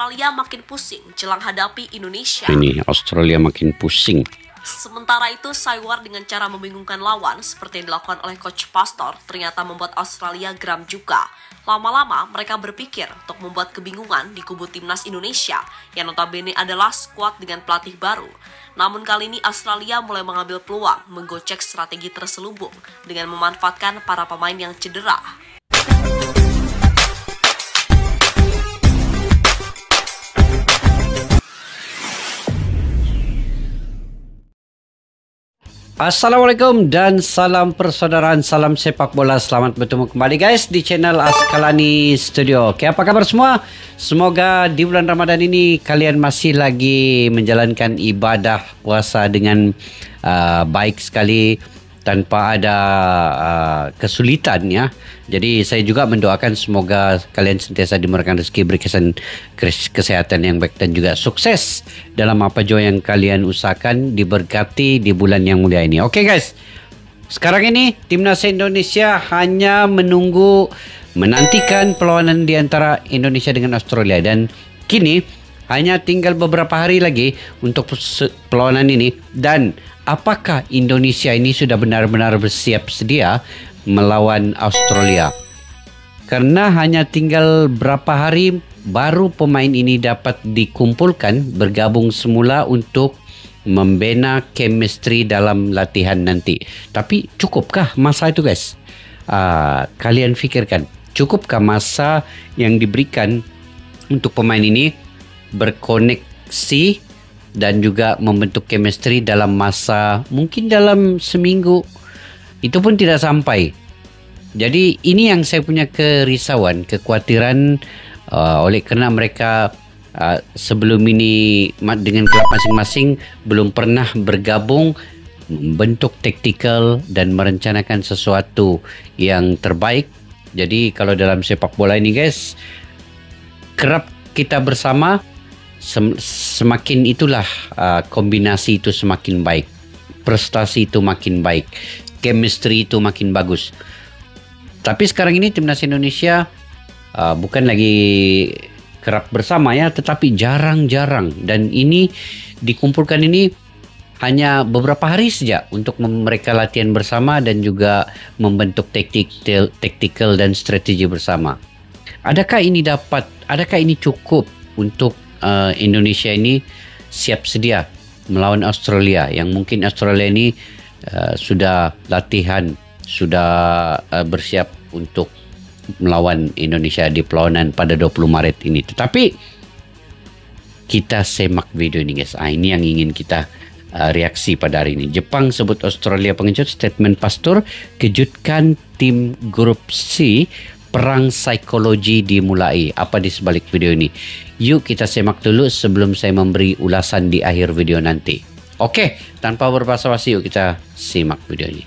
Australia makin pusing jelang hadapi Indonesia. Ini Australia makin pusing. Sementara itu, Saiwar dengan cara membingungkan lawan seperti yang dilakukan oleh Coach Pastor ternyata membuat Australia geram juga. Lama-lama mereka berpikir untuk membuat kebingungan di kubu timnas Indonesia yang notabene adalah skuad dengan pelatih baru. Namun kali ini Australia mulai mengambil peluang menggocek strategi terselubung dengan memanfaatkan para pemain yang cedera. Assalamualaikum dan salam persaudaraan, salam sepak bola. Selamat bertemu kembali guys di channel Askalani Studio. Oke, apa kabar semua? Semoga di bulan Ramadan ini kalian masih lagi menjalankan ibadah puasa dengan baik sekali, tanpa ada kesulitan ya. Jadi saya juga mendoakan semoga kalian sentiasa dimurahkan rezeki, berkesan kesehatan yang baik dan juga sukses dalam apa jua yang kalian usahakan, diberkati di bulan yang mulia ini. Oke guys, sekarang ini timnas Indonesia hanya menantikan perlawanan di antara Indonesia dengan Australia, dan kini hanya tinggal beberapa hari lagi untuk perlawanan ini. Dan apakah Indonesia ini sudah benar-benar bersiap sedia melawan Australia? Karena hanya tinggal berapa hari baru pemain ini dapat dikumpulkan, bergabung semula untuk membina chemistry dalam latihan nanti. Tapi cukupkah masa itu guys? Kalian fikirkan, cukupkah masa yang diberikan untuk pemain ini berkoneksi dan juga membentuk chemistry dalam masa mungkin dalam seminggu? Itu pun tidak sampai. Jadi ini yang saya punya kerisauan, kekhawatiran, oleh kerana mereka sebelum ini dengan klub masing-masing belum pernah bergabung, membentuk taktikal dan merencanakan sesuatu yang terbaik. Jadi kalau dalam sepak bola ini guys, kerap kita bersama, semakin itulah kombinasi itu semakin baik, prestasi itu makin baik, chemistry itu makin bagus. Tapi sekarang ini timnas Indonesia bukan lagi kerap bersama ya, tetapi jarang-jarang, dan ini dikumpulkan ini hanya beberapa hari saja untuk mereka latihan bersama dan juga membentuk taktikal dan strategi bersama. Adakah ini cukup untuk Indonesia ini siap sedia melawan Australia, yang mungkin Australia ini sudah latihan, sudah bersiap untuk melawan Indonesia di perlawanan pada 20 Maret ini. Tetapi kita semak video ini guys. Ini yang ingin kita reaksi pada hari ini. Jepang sebut Australia pengecut, statement Pastor, kejutkan tim grup C, perang psikologi dimulai. Apa di sebalik video ini? Yuk kita semak dulu sebelum saya memberi ulasan di akhir video nanti. Oke, tanpa berbasa-basi yuk kita simak video ini.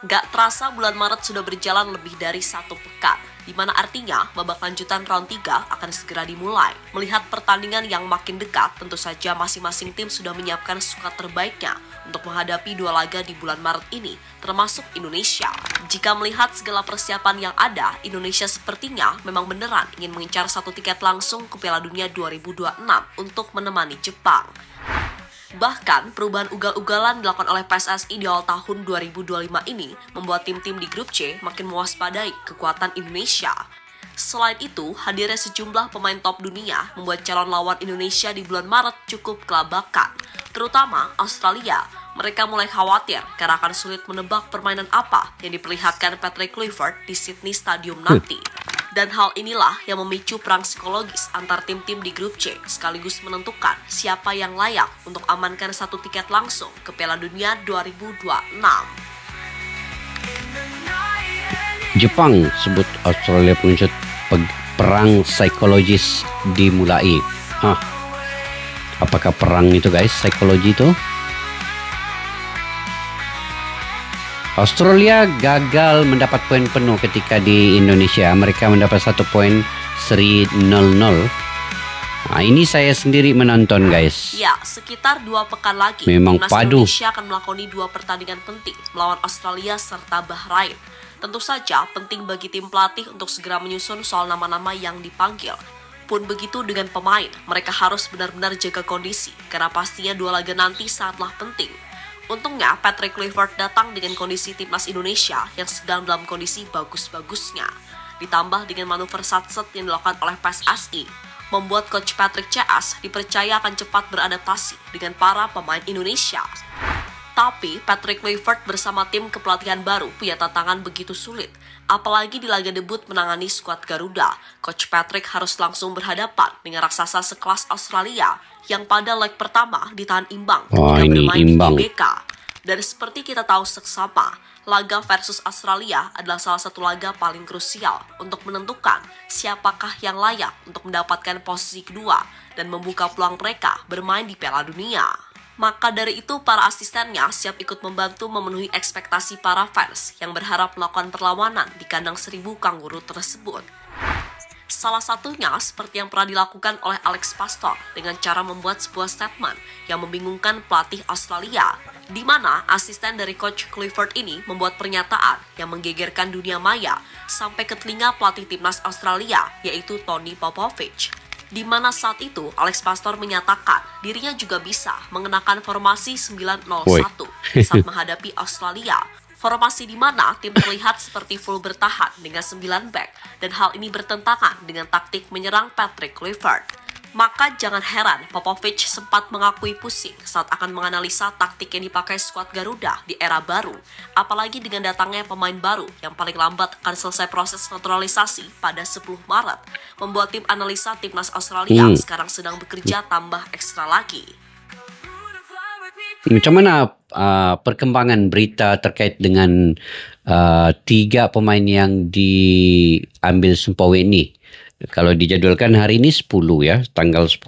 Gak terasa bulan Maret sudah berjalan lebih dari 1 pekan, di mana artinya babak lanjutan round 3 akan segera dimulai. Melihat pertandingan yang makin dekat, tentu saja masing-masing tim sudah menyiapkan skuad terbaiknya untuk menghadapi 2 laga di bulan Maret ini, termasuk Indonesia. Jika melihat segala persiapan yang ada, Indonesia sepertinya memang beneran ingin mengincar 1 tiket langsung ke Piala Dunia 2026 untuk menemani Jepang. Bahkan, perubahan ugal-ugalan dilakukan oleh PSSI di awal tahun 2025 ini membuat tim-tim di grup C makin mewaspadai kekuatan Indonesia. Selain itu, hadirnya sejumlah pemain top dunia membuat calon lawan Indonesia di bulan Maret cukup kelabakan. Terutama Australia, mereka mulai khawatir karena akan sulit menebak permainan apa yang diperlihatkan Patrick Kluivert di Sydney Stadium nanti. Dan hal inilah yang memicu perang psikologis antar tim-tim di grup C, sekaligus menentukan siapa yang layak untuk amankan 1 tiket langsung ke Piala Dunia 2026. Jepang sebut Australia pengecut, perang psikologis dimulai. Apakah perang itu guys, psikologi itu? Australia gagal mendapat poin penuh ketika di Indonesia. Mereka mendapat 1 poin, seri 0-0. Ini saya sendiri menonton guys. Ya, sekitar 2 pekan lagi memang timnas padu. Indonesia akan melakoni 2 pertandingan penting melawan Australia serta Bahrain. Tentu saja penting bagi tim pelatih untuk segera menyusun soal nama-nama yang dipanggil. Pun begitu dengan pemain, mereka harus benar-benar jaga kondisi, karena pastinya 2 laga nanti sangatlah penting. Untungnya, Patrick Kluivert datang dengan kondisi timnas Indonesia yang sedang dalam kondisi bagus-bagusnya. Ditambah dengan manuver satset yang dilakukan oleh PSSI, membuat Coach Patrick CS dipercaya akan cepat beradaptasi dengan para pemain Indonesia. Tapi Patrick Kluivert bersama tim kepelatihan baru punya tantangan begitu sulit. Apalagi di laga debut menangani skuad Garuda, Coach Patrick harus langsung berhadapan dengan raksasa sekelas Australia yang pada leg pertama ditahan imbang ketika bermain di GBK. Dan seperti kita tahu seksama, laga versus Australia adalah salah satu laga paling krusial untuk menentukan siapakah yang layak untuk mendapatkan posisi kedua dan membuka peluang mereka bermain di Piala Dunia. Maka dari itu para asistennya siap ikut membantu memenuhi ekspektasi para fans yang berharap melakukan perlawanan di kandang 1000 kanguru tersebut. Salah satunya seperti yang pernah dilakukan oleh Alex Pastor dengan cara membuat sebuah statement yang membingungkan pelatih Australia, di mana asisten dari Coach Kluivert ini membuat pernyataan yang menggegerkan dunia maya sampai ke telinga pelatih timnas Australia, yaitu Tony Popovich. Di mana saat itu Alex Pastor menyatakan dirinya juga bisa mengenakan formasi 901 saat menghadapi Australia. Formasi di mana tim terlihat seperti full bertahan dengan 9 back dan hal ini bertentangan dengan taktik menyerang Patrick Kluivert. Maka jangan heran Popovich sempat mengakui pusing saat akan menganalisa taktik yang dipakai skuad Garuda di era baru. Apalagi dengan datangnya pemain baru yang paling lambat akan selesai proses naturalisasi pada 10 Maret. Membuat tim analisa timnas Australia sekarang sedang bekerja tambah ekstra lagi. Macam mana perkembangan berita terkait dengan 3 pemain yang diambil Sumpah WNI? Kalau dijadwalkan hari ini 10 ya, tanggal 10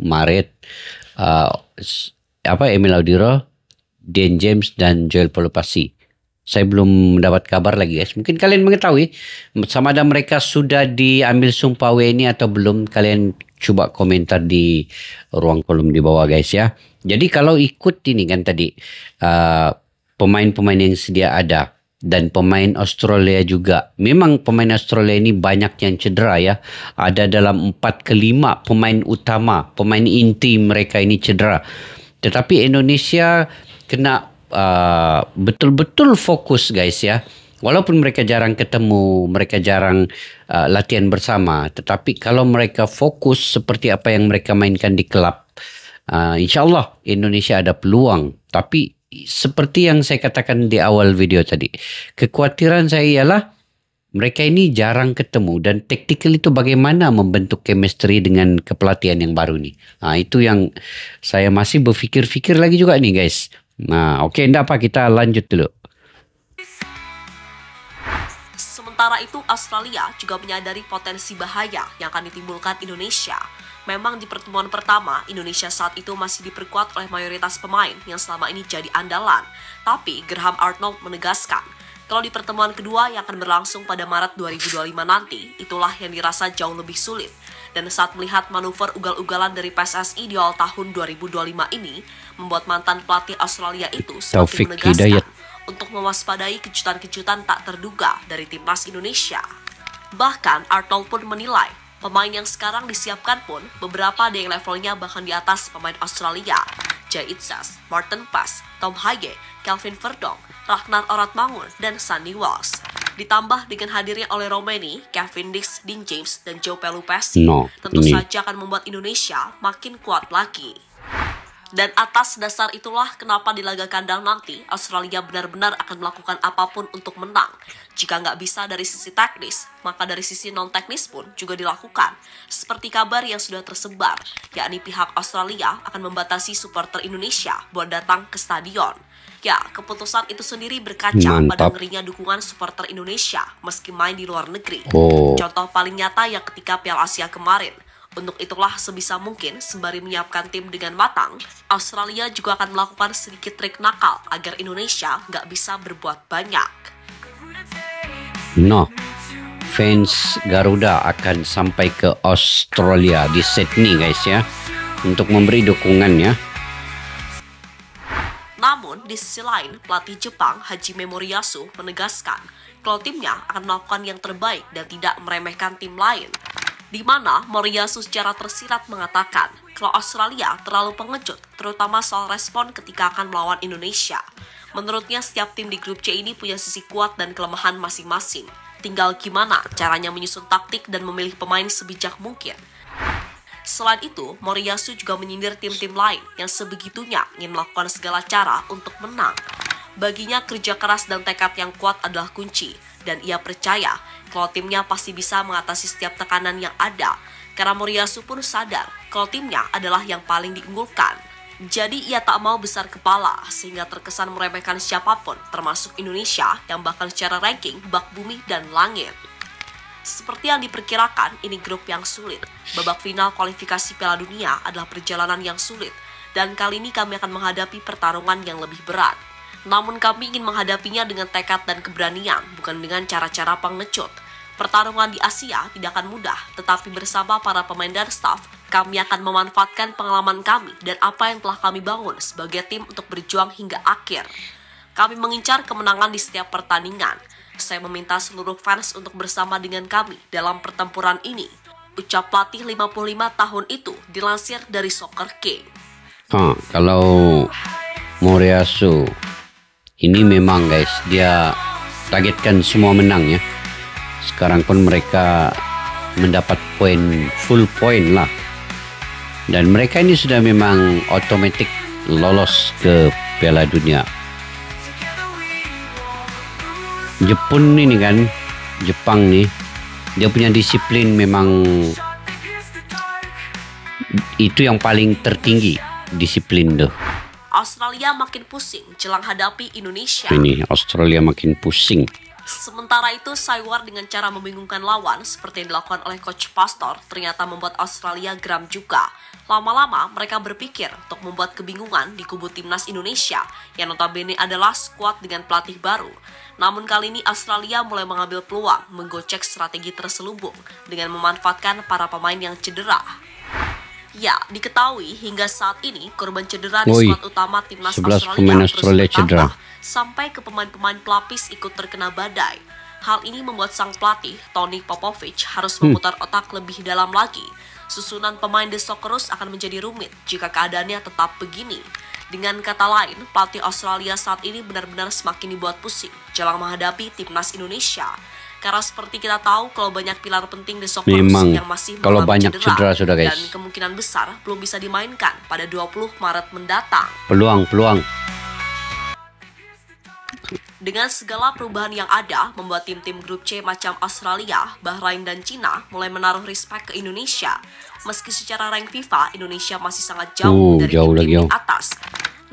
Maret. Emil Audiro, Dan James dan Joel Pelupasi. Saya belum mendapat kabar lagi guys. Mungkin kalian mengetahui sama ada mereka sudah diambil Sumpah WNI atau belum. Kalian coba komentar di ruang kolom di bawah guys ya. Jadi kalau ikut ini kan tadi pemain-pemain yang sedia ada dan pemain Australia juga. Memang pemain Australia ini banyak yang cedera ya. Ada dalam 4 ke 5 pemain utama, pemain inti mereka ini cedera. Tetapi Indonesia kena betul-betul fokus guys ya. Walaupun mereka jarang ketemu, mereka jarang latihan bersama, tetapi kalau mereka fokus seperti apa yang mereka mainkan di klub, insyaAllah Indonesia ada peluang. Tapi seperti yang saya katakan di awal video tadi, kekhawatiran saya ialah mereka ini jarang ketemu dan taktikal itu bagaimana membentuk chemistry dengan kepelatihan yang baru ni. Itu yang saya masih berfikir-fikir lagi juga nih guys. Okey, enggak apa, kita lanjut dulu. Sementara itu, Australia juga menyadari potensi bahaya yang akan ditimbulkan Indonesia. Memang di pertemuan pertama, Indonesia saat itu masih diperkuat oleh mayoritas pemain yang selama ini jadi andalan. Tapi Graham Arnold menegaskan, kalau di pertemuan kedua yang akan berlangsung pada Maret 2025 nanti, itulah yang dirasa jauh lebih sulit. Dan saat melihat manuver ugal-ugalan dari PSSI di awal tahun 2025 ini, membuat mantan pelatih Australia itu semakin menegaskan untuk mewaspadai kejutan-kejutan tak terduga dari timnas Indonesia. Bahkan Arnold pun menilai pemain yang sekarang disiapkan pun beberapa ada yang levelnya bahkan di atas pemain Australia. Jay Itzas, Martin Paes, Tom Haye, Kelvin Verdong, Ragnar Oratmangun, dan Sandy Walsh. Ditambah dengan hadirnya oleh Romani, Kevin Dix, Dean James, dan Joe Pelupesi, tentu saja akan membuat Indonesia makin kuat lagi. Dan atas dasar itulah kenapa di laga kandang nanti Australia benar-benar akan melakukan apapun untuk menang. Jika nggak bisa dari sisi teknis, maka dari sisi non-teknis pun juga dilakukan. Seperti kabar yang sudah tersebar, yakni pihak Australia akan membatasi supporter Indonesia buat datang ke stadion. Ya, keputusan itu sendiri berkaca pada ngerinya dukungan supporter Indonesia meski main di luar negeri. Contoh paling nyata yang ketika Piala Asia kemarin. Untuk itulah sebisa mungkin sembari menyiapkan tim dengan matang, Australia juga akan melakukan sedikit trik nakal agar Indonesia nggak bisa berbuat banyak. Fans Garuda akan sampai ke Australia di Sydney guys ya, untuk memberi dukungan ya. Namun, di sisi lain, pelatih Jepang Hajime Moriyasu menegaskan kalau timnya akan melakukan yang terbaik dan tidak meremehkan tim lain. Di mana Moriyasu secara tersirat mengatakan kalau Australia terlalu pengecut, terutama soal respon ketika akan melawan Indonesia. Menurutnya setiap tim di grup C ini punya sisi kuat dan kelemahan masing-masing. Tinggal gimana caranya menyusun taktik dan memilih pemain sebijak mungkin. Selain itu, Moriyasu juga menyindir tim-tim lain yang sebegitunya ingin melakukan segala cara untuk menang. Baginya kerja keras dan tekad yang kuat adalah kunci, dan ia percaya kalau timnya pasti bisa mengatasi setiap tekanan yang ada, karena Moriyasu pun sadar kalau timnya adalah yang paling diunggulkan. Jadi ia tak mau besar kepala sehingga terkesan meremehkan siapapun, termasuk Indonesia yang bahkan secara ranking bak bumi dan langit. Seperti yang diperkirakan, ini grup yang sulit. Babak final kualifikasi Piala Dunia adalah perjalanan yang sulit, dan kali ini kami akan menghadapi pertarungan yang lebih berat. Namun kami ingin menghadapinya dengan tekad dan keberanian, bukan dengan cara-cara pengecut. Pertarungan di Asia tidak akan mudah, tetapi bersama para pemain dan staf, kami akan memanfaatkan pengalaman kami dan apa yang telah kami bangun sebagai tim untuk berjuang hingga akhir. Kami mengincar kemenangan di setiap pertandingan. Saya meminta seluruh fans untuk bersama dengan kami dalam pertempuran ini. Ucap pelatih 55 tahun itu dilansir dari Soccer King. Kalau Moriyasu ini memang guys, dia targetkan semua menang ya. Sekarang pun mereka mendapat full point lah. Dan mereka ini sudah memang otomatis lolos ke Piala Dunia. Jepun ini kan, Jepang nih, dia punya disiplin memang itu yang paling tertinggi, disiplin tuh. Australia makin pusing jelang hadapi Indonesia. Ini Australia makin pusing. Sementara itu, Saiwar dengan cara membingungkan lawan seperti yang dilakukan oleh Coach Pastor ternyata membuat Australia geram juga. Lama-lama mereka berpikir untuk membuat kebingungan di kubu timnas Indonesia yang notabene adalah skuad dengan pelatih baru. Namun kali ini Australia mulai mengambil peluang menggocek strategi terselubung dengan memanfaatkan para pemain yang cedera. Ya, diketahui hingga saat ini korban cedera di skuad utama timnas Australia terus bertambah sampai ke pemain-pemain pelapis ikut terkena badai. Hal ini membuat sang pelatih Tony Popovich harus memutar otak lebih dalam lagi. Susunan pemain The Socceroos akan menjadi rumit jika keadaannya tetap begini. Dengan kata lain, pelatih Australia saat ini benar-benar semakin dibuat pusing jelang menghadapi timnas Indonesia. Karena seperti kita tahu kalau banyak pilar penting The Socceroos yang masih mengalami cedera sudah, guys. Dan kemungkinan besar belum bisa dimainkan pada 20 Maret mendatang. Peluang. Dengan segala perubahan yang ada, membuat tim-tim grup C macam Australia, Bahrain, dan Cina mulai menaruh respect ke Indonesia. Meski secara rank FIFA, Indonesia masih sangat jauh dari tim-tim di atas.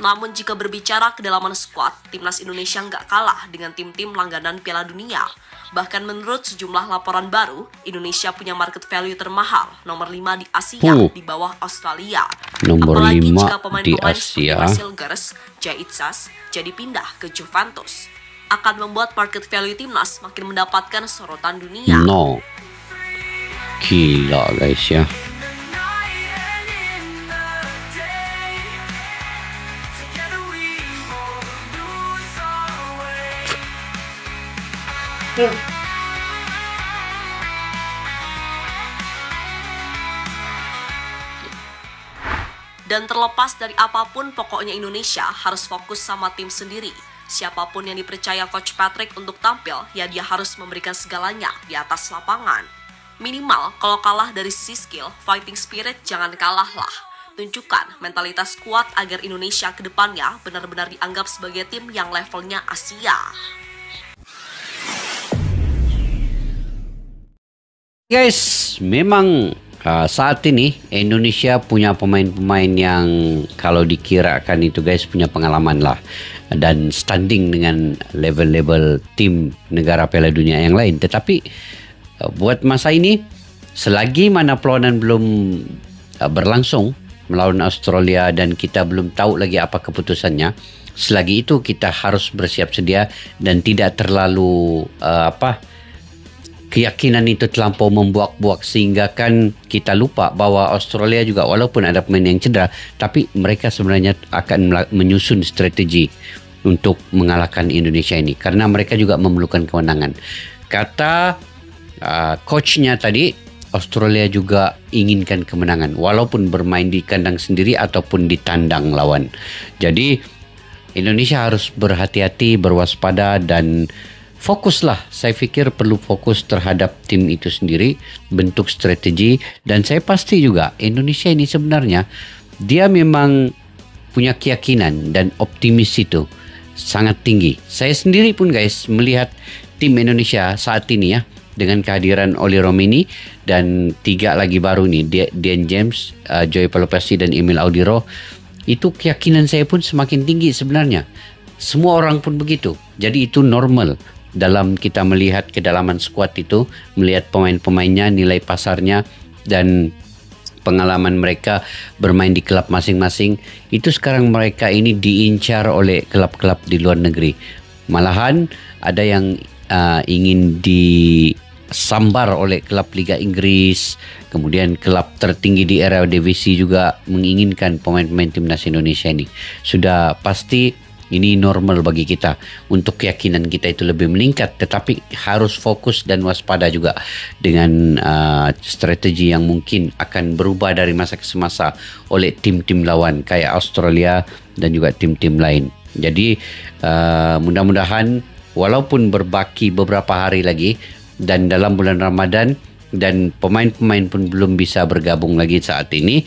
Namun jika berbicara kedalaman skuad, timnas Indonesia nggak kalah dengan tim-tim langganan Piala Dunia. Bahkan menurut sejumlah laporan baru, Indonesia punya market value termahal, nomor 5 di Asia di bawah Australia. Apalagi jika pemain-pemain seperti Marcel Gers, Jaitsas jadi pindah ke Juventus. Akan membuat market value timnas makin mendapatkan sorotan dunia. Gila guys ya. Dan terlepas dari apapun, pokoknya Indonesia harus fokus sama tim sendiri. Siapapun yang dipercaya Coach Patrick untuk tampil, ya dia harus memberikan segalanya di atas lapangan. Minimal, kalau kalah dari sisi skill, fighting spirit jangan kalah lah. Tunjukkan mentalitas kuat agar Indonesia ke depannya benar-benar dianggap sebagai tim yang levelnya Asia. Guys, memang saat ini Indonesia punya pemain-pemain yang kalau dikirakan itu guys punya pengalaman lah dan standing dengan level-level tim negara Piala Dunia yang lain. Tetapi buat masa ini, selagi mana perlawanan belum berlangsung melawan Australia dan kita belum tahu lagi apa keputusannya, selagi itu kita harus bersiap sedia dan tidak terlalu keyakinan itu terlampau membuak-buak sehingga kan kita lupa bahwa Australia juga walaupun ada pemain yang cedera, tapi mereka sebenarnya akan menyusun strategi untuk mengalahkan Indonesia ini, karena mereka juga memerlukan kemenangan. Kata coachnya tadi, Australia juga inginkan kemenangan walaupun bermain di kandang sendiri ataupun di tandang lawan. Jadi Indonesia harus berhati-hati, berwaspada dan fokuslah. Saya fikir perlu fokus terhadap tim itu sendiri, bentuk strategi, dan saya pasti juga Indonesia ini sebenarnya dia memang punya keyakinan dan optimis itu sangat tinggi. Saya sendiri pun guys melihat tim Indonesia saat ini ya, dengan kehadiran Oli Romini dan 3 lagi baru nih, Dian James, Joy Palopesi dan Emil Audiro, itu keyakinan saya pun semakin tinggi sebenarnya. Semua orang pun begitu. Jadi itu normal dalam kita melihat kedalaman skuad itu, melihat pemain-pemainnya, nilai pasarnya dan pengalaman mereka bermain di klub masing-masing. Itu sekarang mereka ini diincar oleh klub-klub di luar negeri. Malahan ada yang ingin disambar oleh klub Liga Inggris, kemudian klub tertinggi di era divisi juga menginginkan pemain-pemain timnas Indonesia ini. Sudah pasti ini normal bagi kita. Untuk keyakinan kita itu lebih meningkat, tetapi harus fokus dan waspada juga dengan strategi yang mungkin akan berubah dari masa ke masa oleh tim-tim lawan kayak Australia dan juga tim-tim lain. Jadi mudah-mudahan walaupun berbaki beberapa hari lagi dan dalam bulan Ramadan dan pemain-pemain pun belum bisa bergabung lagi saat ini,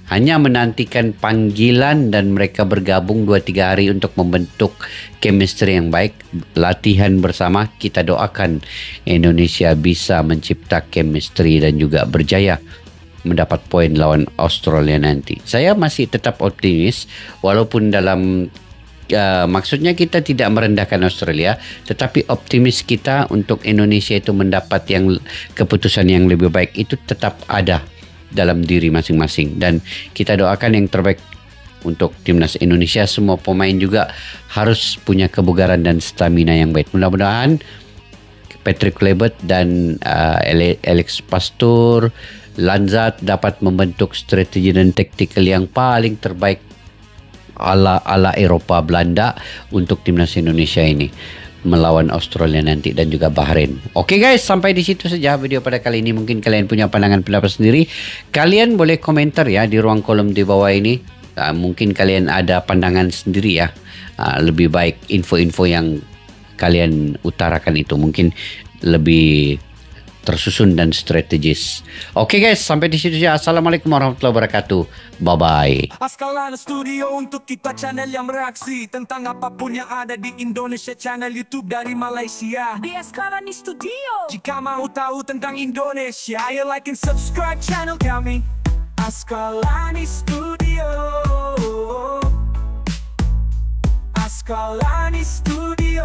hanya menantikan panggilan dan mereka bergabung 2-3 hari untuk membentuk chemistry yang baik, latihan bersama. Kita doakan Indonesia bisa mencipta chemistry dan juga berjaya mendapat poin lawan Australia nanti. Saya masih tetap optimis walaupun dalam maksudnya kita tidak merendahkan Australia, tetapi optimis kita untuk Indonesia itu mendapat keputusan yang lebih baik itu tetap ada dalam diri masing-masing, dan kita doakan yang terbaik untuk timnas Indonesia. Semua pemain juga harus punya kebugaran dan stamina yang baik. Mudah-mudahan Patrick Kluivert dan Alex Pastoor, Lanzat dapat membentuk strategi dan taktikal yang paling terbaik ala Eropa Belanda untuk timnas Indonesia ini melawan Australia nanti dan juga Bahrain. Oke guys, sampai di situ saja video pada kali ini. Mungkin kalian punya pandangan pendapat sendiri. Kalian boleh komentar ya di ruang kolom di bawah ini. Mungkin kalian ada pandangan sendiri ya. Lebih baik info-info yang kalian utarakan itu mungkin lebih tersusun dan strategis. Oke guys, sampai di situ saja. Assalamualaikum warahmatullahi wabarakatuh. Bye bye. Askalana Studio untuk kita channel yang bereaksi tentang apapun yang ada di Indonesia, channel YouTube dari Malaysia di Askalani Studio. Jika mau tahu tentang Indonesia, ayo like and subscribe channel kami Askalani Studio. Askalani Studio.